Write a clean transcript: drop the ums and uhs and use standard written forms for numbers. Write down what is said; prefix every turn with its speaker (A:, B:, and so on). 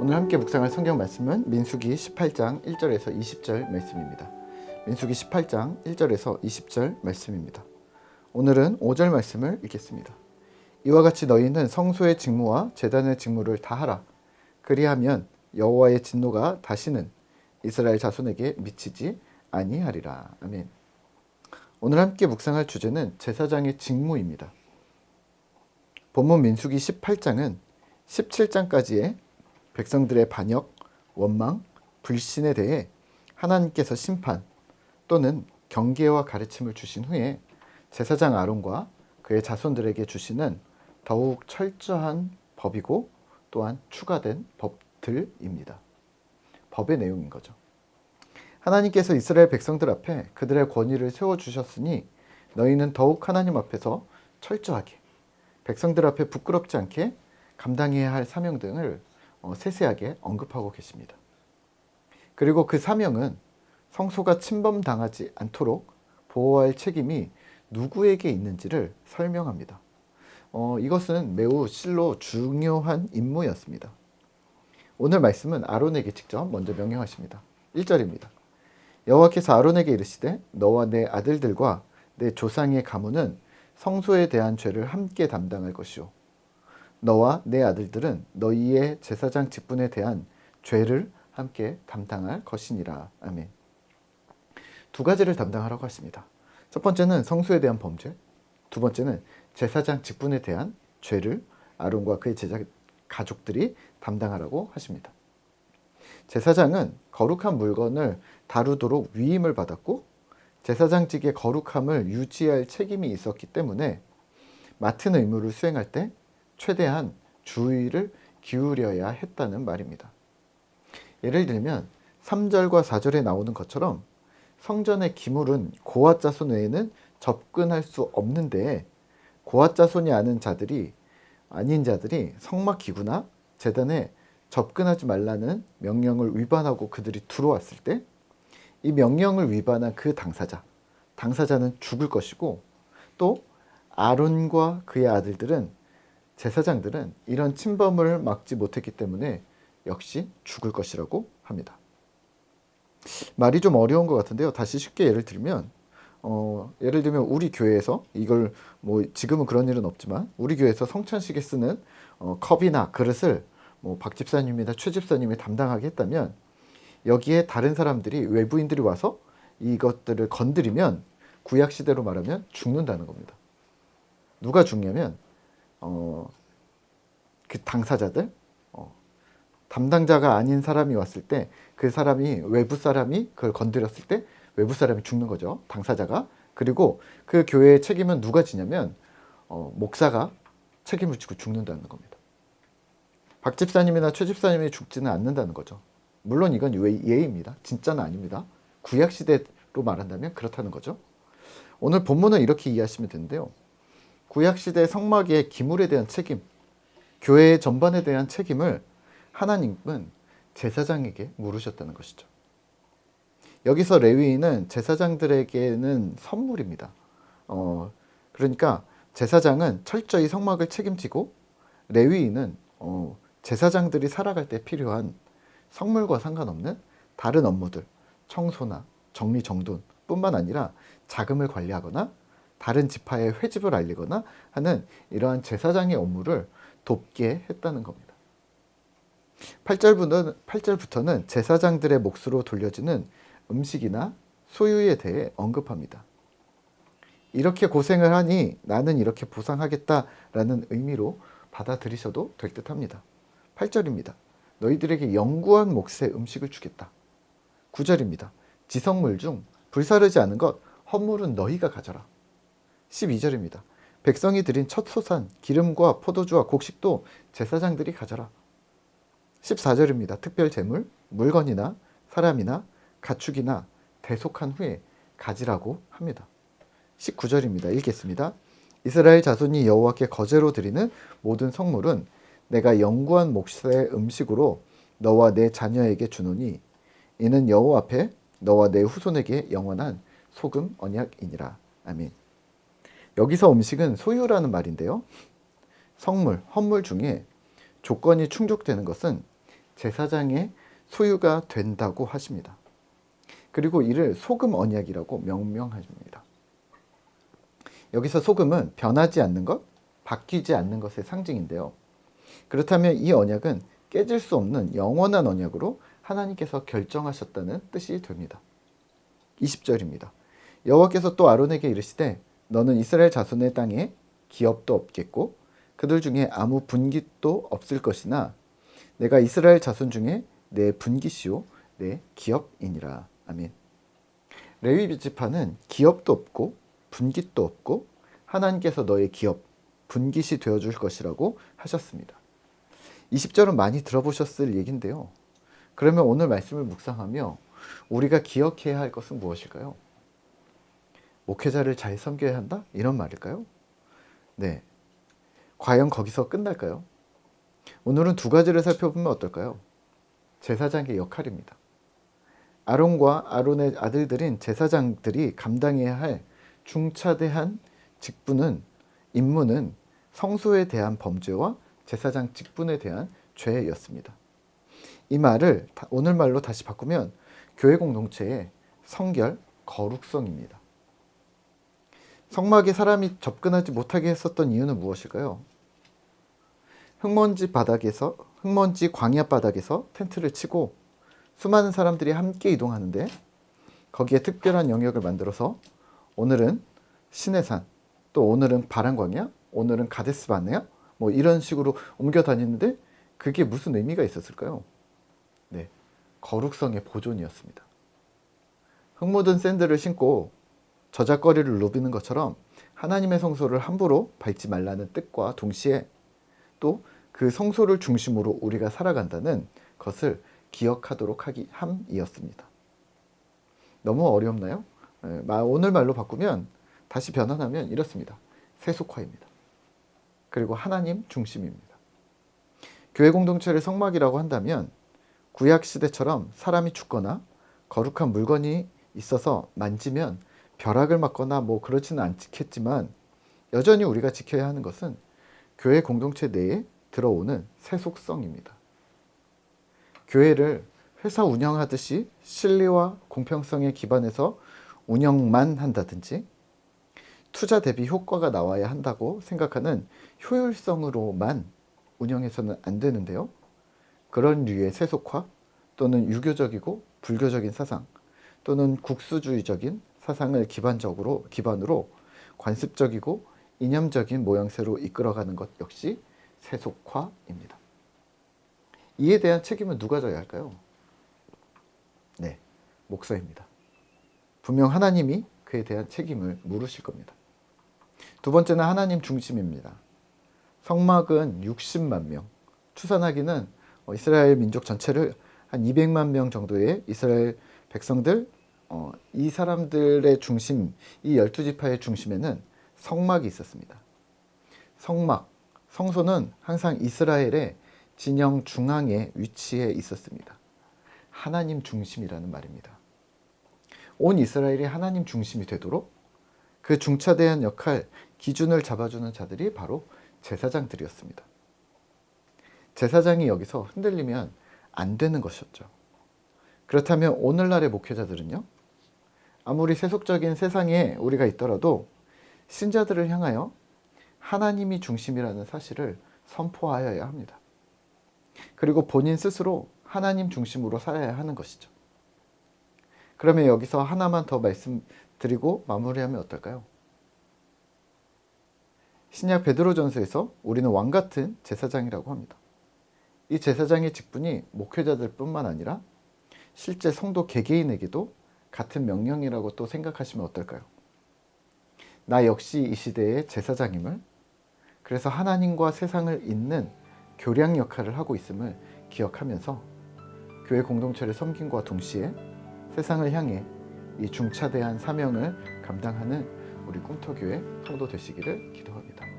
A: 오늘 함께 묵상할 성경 말씀은 민수기 18장 1절에서 20절 말씀입니다. 민수기 18장 1절에서 20절 말씀입니다. 오늘은 5절 말씀을 읽겠습니다. 이와 같이 너희는 성소의 직무와 제단의 직무를 다하라. 그리하면 여호와의 진노가 다시는 이스라엘 자손에게 미치지 아니하리라. 아멘. 오늘 함께 묵상할 주제는 제사장의 직무입니다. 본문 민수기 18장은 17장까지의 백성들의 반역, 원망, 불신에 대해 하나님께서 심판 또는 경계와 가르침을 주신 후에 제사장 아론과 그의 자손들에게 주시는 더욱 철저한 법이고 또한 추가된 법들입니다. 법의 내용인 거죠. 하나님께서 이스라엘 백성들 앞에 그들의 권위를 세워주셨으니 너희는 더욱 하나님 앞에서 철저하게 백성들 앞에 부끄럽지 않게 감당해야 할 사명 등을 세세하게 언급하고 계십니다. 그리고 그 사명은 성소가 침범당하지 않도록 보호할 책임이 누구에게 있는지를 설명합니다. 이것은 매우 실로 중요한 임무였습니다. 오늘 말씀은 아론에게 직접 먼저 명령하십니다. 1절입니다. 여호와께서 아론에게 이르시되 너와 내 아들들과 내 조상의 가문은 성소에 대한 죄를 함께 담당할 것이요 너와 내 아들들은 너희의 제사장 직분에 대한 죄를 함께 담당할 것이니라. 아멘. 두 가지를 담당하라고 하십니다. 첫 번째는 성소에 대한 범죄, 두 번째는 제사장 직분에 대한 죄를 아론과 그의 제자 가족들이 담당하라고 하십니다. 제사장은 거룩한 물건을 다루도록 위임을 받았고 제사장직의 거룩함을 유지할 책임이 있었기 때문에 맡은 의무를 수행할 때 최대한 주의를 기울여야 했다는 말입니다. 예를 들면 3절과 4절에 나오는 것처럼 성전의 기물은 고앗 자손 외에는 접근할 수 없는데 고앗 자손이 아닌 자들이 성막 기구나 제단에 접근하지 말라는 명령을 위반하고 그들이 들어왔을 때 이 명령을 위반한 그 당사자는 죽을 것이고 또 아론과 그의 아들들은 제사장들은 이런 침범을 막지 못했기 때문에 역시 죽을 것이라고 합니다. 말이 좀 어려운 것 같은데요. 다시 쉽게 예를 들면 우리 교회에서 이걸 지금은 그런 일은 없지만 우리 교회에서 성찬식에 쓰는 컵이나 그릇을 박 집사님이나 최 집사님이 담당하게 했다면 여기에 다른 사람들이 외부인들이 와서 이것들을 건드리면 구약 시대로 말하면 죽는다는 겁니다. 누가 죽냐면 그 당사자들 담당자가 아닌 사람이 왔을 때 그 사람이 외부 사람이 그걸 건드렸을 때 외부 사람이 죽는 거죠. 당사자가. 그리고 그 교회의 책임은 누가 지냐면 목사가 책임을 지고 죽는다는 겁니다. 박 집사님이나 최 집사님이 죽지는 않는다는 거죠. 물론 이건 예입니다. 진짜는 아닙니다. 구약 시대로 말한다면 그렇다는 거죠. 오늘 본문은 이렇게 이해하시면 되는데요. 구약 시대 성막의 기물에 대한 책임, 교회 전반에 대한 책임을 하나님은 제사장에게 물으셨다는 것이죠. 여기서 레위인은 제사장들에게는 선물입니다. 그러니까 제사장은 철저히 성막을 책임지고 레위인은 제사장들이 살아갈 때 필요한 성물과 상관없는 다른 업무들, 청소나 정리정돈 뿐만 아니라 자금을 관리하거나 다른 지파의 회집을 알리거나 하는 이러한 제사장의 업무를 돕게 했다는 겁니다. 8절부터는 제사장들의 몫으로 돌려지는 음식이나 소유에 대해 언급합니다. 이렇게 고생을 하니 나는 이렇게 보상하겠다라는 의미로 받아들이셔도 될 듯합니다. 8절입니다. 너희들에게 영구한 몫의 음식을 주겠다. 9절입니다. 지성물 중 불사르지 않은 것 헌물은 너희가 가져라. 12절입니다. 백성이 드린 첫 소산 기름과 포도주와 곡식도 제사장들이 가져라. 14절입니다. 특별 제물, 물건이나 사람이나 가축이나 대속한 후에 가지라고 합니다. 19절입니다. 읽겠습니다. 이스라엘 자손이 여호와께 거제로 드리는 모든 성물은 내가 영구한 몫의 음식으로 너와 내 자녀에게 주노니 이는 여호와 앞에 너와 내 후손에게 영원한 소금 언약이니라. 아멘. 여기서 음식은 소유라는 말인데요. 성물, 헌물 중에 조건이 충족되는 것은 제사장의 소유가 된다고 하십니다. 그리고 이를 소금 언약이라고 명명합니다. 여기서 소금은 변하지 않는 것, 바뀌지 않는 것의 상징인데요. 그렇다면 이 언약은 깨질 수 없는 영원한 언약으로 하나님께서 결정하셨다는 뜻이 됩니다. 20절입니다. 여호와께서 또 아론에게 이르시되 너는 이스라엘 자손의 땅에 기업도 없겠고 그들 중에 아무 분깃도 없을 것이나 내가 이스라엘 자손 중에 내 분깃이요 내 기업이니라. 아멘. 레위 지파는 기업도 없고 분깃도 없고 하나님께서 너의 기업, 분깃이 되어줄 것이라고 하셨습니다. 20절은 많이 들어보셨을 얘기인데요. 그러면 오늘 말씀을 묵상하며 우리가 기억해야 할 것은 무엇일까요? 목회자를 잘 섬겨야 한다? 이런 말일까요? 네. 과연 거기서 끝날까요? 오늘은 두 가지를 살펴보면 어떨까요? 제사장의 역할입니다. 아론과 아론의 아들들인 제사장들이 감당해야 할 중차대한 임무는 성소에 대한 범죄와 제사장 직분에 대한 죄였습니다. 이 말을 오늘 말로 다시 바꾸면 교회 공동체의 성결, 거룩성입니다. 성막에 사람이 접근하지 못하게 했었던 이유는 무엇일까요? 흙먼지 광야 바닥에서 텐트를 치고 수많은 사람들이 함께 이동하는데 거기에 특별한 영역을 만들어서 오늘은 시내산, 또 오늘은 바란광야, 오늘은 가데스 바네아, 뭐 이런 식으로 옮겨 다니는데 그게 무슨 의미가 있었을까요? 네, 거룩성의 보존이었습니다. 흙 묻은 샌들을 신고 저작거리를 누비는 것처럼 하나님의 성소를 함부로 밟지 말라는 뜻과 동시에 또 그 성소를 중심으로 우리가 살아간다는 것을 기억하도록 함이었습니다. 너무 어렵나요? 오늘 말로 바꾸면 다시 변환하면 이렇습니다. 세속화입니다. 그리고 하나님 중심입니다. 교회 공동체를 성막이라고 한다면 구약 시대처럼 사람이 죽거나 거룩한 물건이 있어서 만지면 벼락을 맞거나 뭐 그렇지는 않겠지만 여전히 우리가 지켜야 하는 것은 교회 공동체 내에 들어오는 세속성입니다. 교회를 회사 운영하듯이 신뢰와 공평성에 기반해서 운영만 한다든지 투자 대비 효과가 나와야 한다고 생각하는 효율성으로만 운영해서는 안 되는데요. 그런 류의 세속화 또는 유교적이고 불교적인 사상 또는 국수주의적인 사상을 기반으로 관습적이고 이념적인 모양새로 이끌어가는 것 역시 세속화입니다. 이에 대한 책임은 누가 져야 할까요? 네, 목사입니다. 분명 하나님이 그에 대한 책임을 물으실 겁니다. 두 번째는 하나님 중심입니다. 성막은 60만 명, 추산하기는 이스라엘 민족 전체를 한 200만 명 정도의 이스라엘 백성들, 이 사람들의 중심, 이 12지파의 중심에는 성막이 있었습니다. 성소는 항상 이스라엘의 진영 중앙에 위치해 있었습니다. 하나님 중심이라는 말입니다. 온 이스라엘이 하나님 중심이 되도록 그 중차대한 역할, 기준을 잡아주는 자들이 바로 제사장들이었습니다. 제사장이 여기서 흔들리면 안 되는 것이었죠. 그렇다면 오늘날의 목회자들은요? 아무리 세속적인 세상에 우리가 있더라도 신자들을 향하여 하나님이 중심이라는 사실을 선포하여야 합니다. 그리고 본인 스스로 하나님 중심으로 살아야 하는 것이죠. 그러면 여기서 하나만 더 말씀드리고 마무리하면 어떨까요? 신약 베드로전서에서 우리는 왕같은 제사장이라고 합니다. 이 제사장의 직분이 목회자들 뿐만 아니라 실제 성도 개개인에게도 같은 명령이라고 또 생각하시면 어떨까요? 나 역시 이 시대의 제사장임을, 그래서 하나님과 세상을 잇는 교량 역할을 하고 있음을 기억하면서 교회 공동체를 섬김과 동시에 세상을 향해 이 중차대한 사명을 감당하는 우리 꿈터교회 성도 되시기를 기도합니다.